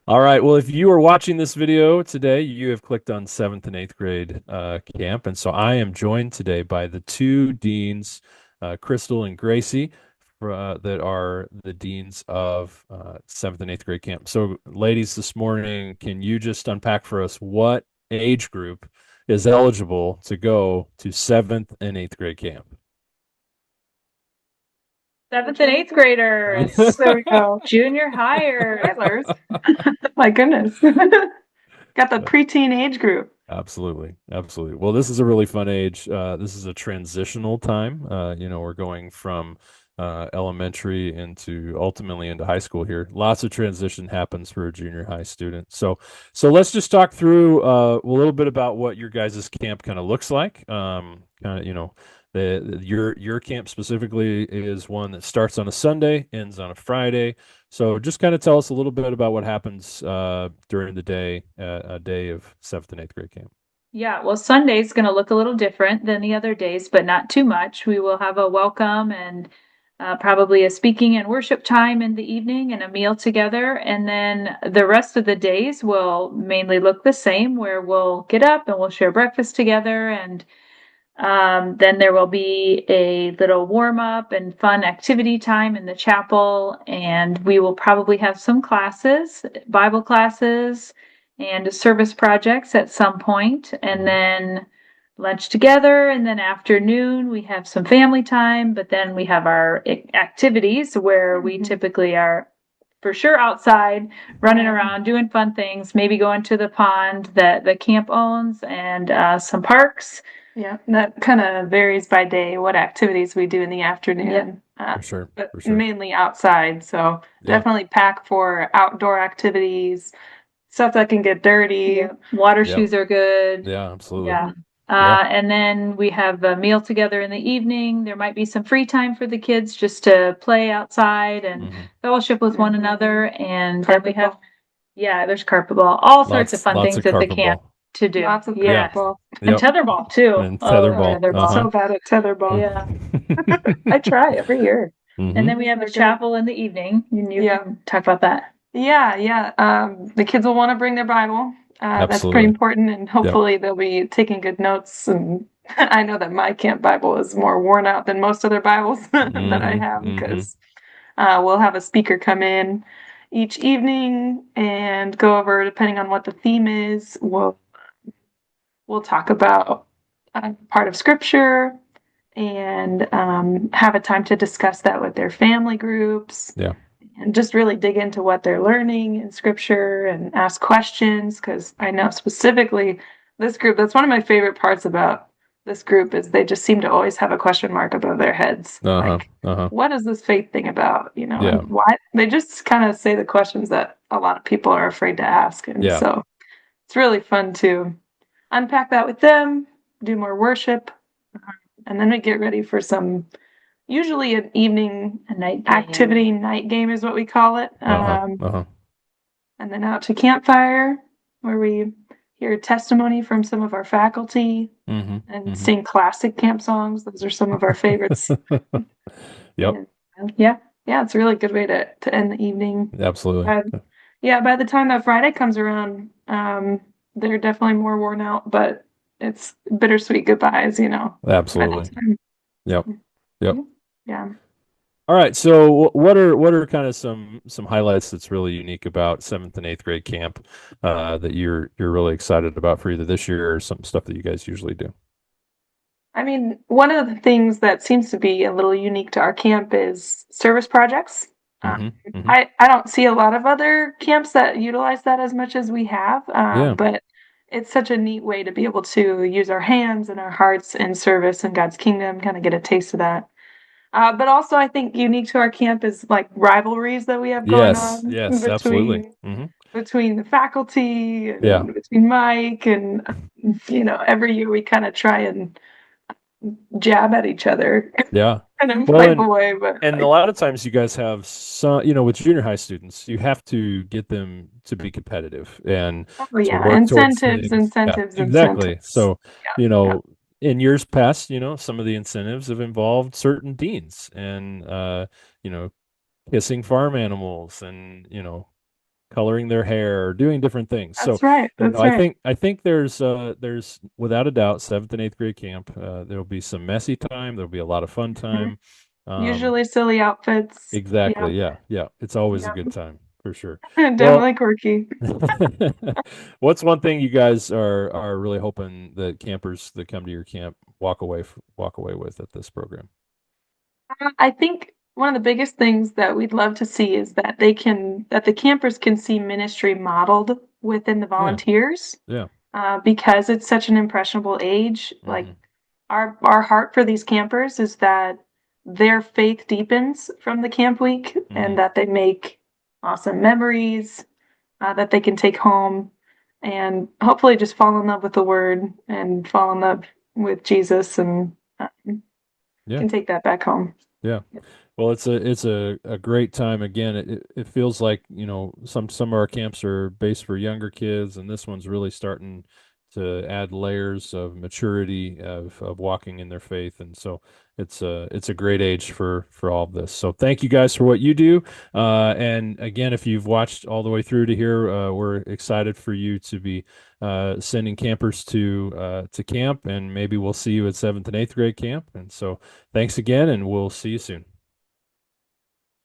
All right. Well, if you are watching this video today, you have clicked on seventh and eighth grade camp. And so I am joined today by the two deans, Crystal and Gracie, that are the deans of seventh and eighth grade camp. So, ladies, this morning, can you just unpack for us what age group is eligible to go to seventh and eighth grade camp? Seventh and eighth graders, There we go. junior hires. Toddlers. My goodness. Got the preteen age group. Absolutely. Absolutely. Well, this is a really fun age. This is a transitional time. We're going from elementary into ultimately into high school here. Lots of transition happens for a junior high student. So let's just talk through a little bit about what your guys' camp kind of looks like. Kind of, your camp specifically is one that starts on a Sunday, ends on a Friday. So just kind of tell us a little bit about what happens during the day, a day of seventh and eighth grade camp. Yeah, well, Sunday's going to look a little different than the other days, but not too much. We will have a welcome and probably a speaking and worship time in the evening and a meal together. And then the rest of the days will mainly look the same, where we'll get up and we'll share breakfast together. And then there will be a little warm up and fun activity time in the chapel. And we will probably have some classes, Bible classes, and service projects at some point. And then lunch together. And then afternoon, we have some family time. But then we have our activities where we typically are for sure outside running around doing fun things, maybe going to the pond that the camp owns and some parks. Yeah, that kind of varies by day what activities we do in the afternoon. For sure. But For sure. mainly outside. So Yeah. definitely pack for outdoor activities, stuff that can get dirty. Yeah. Water Yep. shoes are good. Yeah, absolutely. Yeah. Yeah. And then we have a meal together in the evening. There might be some free time for the kids just to play outside and Hmm. fellowship with one another. And then we Carpet have, ball. yeah, there's carpet ball, all sorts of fun Lots things of at the carpet camp ball. to do. Lots of Yeah. carpet Yes. ball. And Yep. tetherball too. And Oh, tetherball. tetherball. So bad at tetherball. Yeah. I try every year. And Hmm. then we have a chapel in the evening. And you Yeah. can talk about that. Yeah, yeah. The kids will want to bring their Bible. That's pretty Absolutely. important, and Yep. hopefully they'll be taking good notes. And I know that my camp Bible is more worn out than most other Bibles that I Hmm. have Hmm. because we'll have a speaker come in each evening and go over, depending on what the theme is. We'll talk about part of Scripture and have a time to discuss that with their family groups Yeah. and just really dig into what they're learning in scripture and ask questions because I know specifically this group, that's one of my favorite parts about this group is they just seem to always have a question mark above their heads. Uh-huh. Like, Uh-huh. what is this faith thing about? Yeah. And why they just kind of say the questions that a lot of people are afraid to ask. And Yeah. so it's really fun to unpack that with them, do more worship, and then we get ready for some usually an evening A night game. activity. Night game is what we call it. Uh-huh. Uh-huh. And then out to campfire where we hear testimony from some of our faculty Hmm. and Hmm. sing classic camp songs. Those are some of our favorites. Yep. Yeah, yeah, it's a really good way to end the evening. Absolutely. Yeah, by the time that Friday comes around, they're definitely more worn out, but it's bittersweet goodbyes, by that Absolutely. time. Yep. Yep. Yeah. All right. So what are kind of some highlights that's really unique about seventh and eighth grade camp that you're really excited about for either this year or some stuff that you guys usually do? I mean, one of the things that seems to be a little unique to our camp is service projects. Uh, Hmm. Hmm. I don't see a lot of other camps that utilize that as much as we have, Yeah. but it's such a neat way to be able to use our hands and our hearts in service in God's kingdom, kind of get a taste of that. But also, I think unique to our camp is like rivalries that we have going Yes. on Yes. Absolutely. Hmm. between the faculty Yeah. and between Mike and every year we kind of try and jab at each other Yeah. in a Well, playful way, but and a like, lot of times you guys have some, with junior high students, you have to get them to be competitive and oh to yeah, work towards incentives, things. Yeah, incentives, exactly. incentives. So, you Yeah, know, in years past, some of the incentives have involved certain deans and, you know, kissing farm animals and, coloring their hair, or doing different things. So, That's right. you know, That's I right. think I think there's without a doubt seventh and eighth grade camp. There'll be some messy time. There'll be a lot of fun Mhm. time. Um, Usually silly outfits. exactly. Yep. Yeah. Yeah. It's always a Yep. good time for sure. Well, Definitely quirky. what's one thing you guys are really hoping that campers that come to your camp walk away with at this program? I think one of the biggest things that we'd love to see is that the campers can see ministry modeled within the Yeah. volunteers, Yeah. because it's such an impressionable age. Like Hmm. our heart for these campers is that their faith deepens from the camp week Hmm. and that they make awesome memories, that they can take home and hopefully just fall in love with the word and fall in love with Jesus and Yeah. can take that back home. Yeah. Well, it's a great time. Again, it feels like, you know, some of our camps are based for younger kids, and this one's really starting to add layers of maturity of walking in their faith. And so it's a great age for all of this. So thank you guys for what you do. And again, if you've watched all the way through to here, we're excited for you to be sending campers to camp, and maybe we'll see you at seventh and eighth grade camp. And so thanks again, and we'll see you soon.